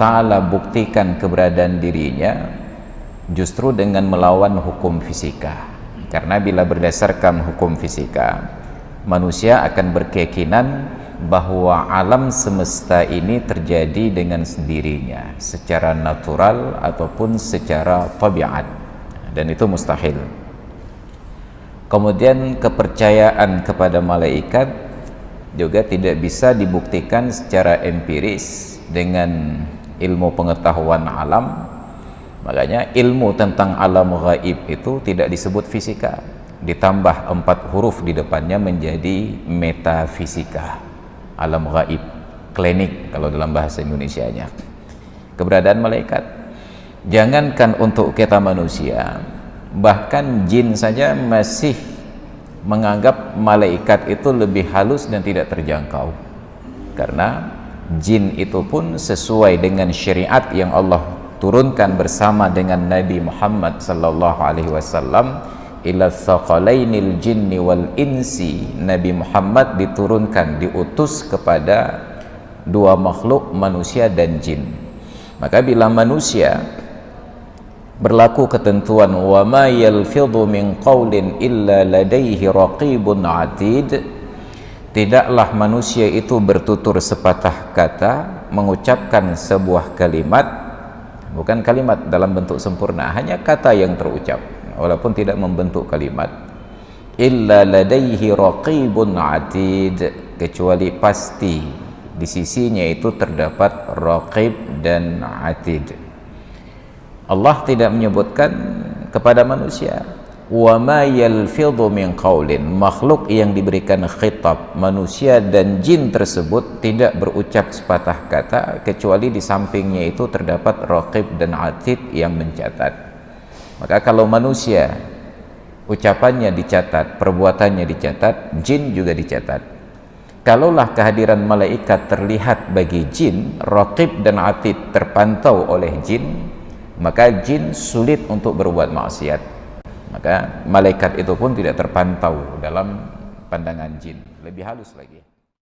Ta'ala buktikan keberadaan dirinya justru dengan melawan hukum fisika. Karena bila berdasarkan hukum fisika, manusia akan berkeyakinan bahwa alam semesta ini terjadi dengan sendirinya secara natural ataupun secara tabiat, dan itu mustahil. Kemudian kepercayaan kepada malaikat juga tidak bisa dibuktikan secara empiris dengan ilmu pengetahuan alam. Makanya ilmu tentang alam gaib itu tidak disebut fisika, ditambah 4 huruf di depannya menjadi metafisika, alam gaib, klinik kalau dalam bahasa Indonesianya. Keberadaan malaikat, jangankan untuk kita manusia, bahkan jin saja masih menganggap malaikat itu lebih halus dan tidak terjangkau, karena jin itu pun sesuai dengan syariat yang Allah turunkan bersama dengan Nabi Muhammad sallallahu alaihi wasallam. Ila tsaqalainil jinni wal insi, Nabi Muhammad diturunkan, diutus kepada 2 makhluk, manusia dan jin. Maka bila manusia berlaku ketentuan wa ma yalfidhu min qaulin illa ladaihi raqibun atid, tidaklah manusia itu bertutur sepatah kata, mengucapkan sebuah kalimat, bukan kalimat dalam bentuk sempurna, hanya kata yang terucap walaupun tidak membentuk kalimat, illa ladaihi raqibun atid, kecuali pasti di sisinya itu terdapat raqib dan atid. Allah tidak menyebutkan kepada manusia wa ma yalfidhu min qaulin, makhluk yang diberikan khitab, manusia dan jin tersebut tidak berucap sepatah kata kecuali di sampingnya itu terdapat raqib dan atid yang mencatat. Maka kalau manusia ucapannya dicatat, perbuatannya dicatat, jin juga dicatat. Kalaulah kehadiran malaikat terlihat bagi jin, raqib dan atid terpantau oleh jin, maka jin sulit untuk berbuat maksiat. Maka malaikat itu pun tidak terpantau dalam pandangan jin, lebih halus lagi.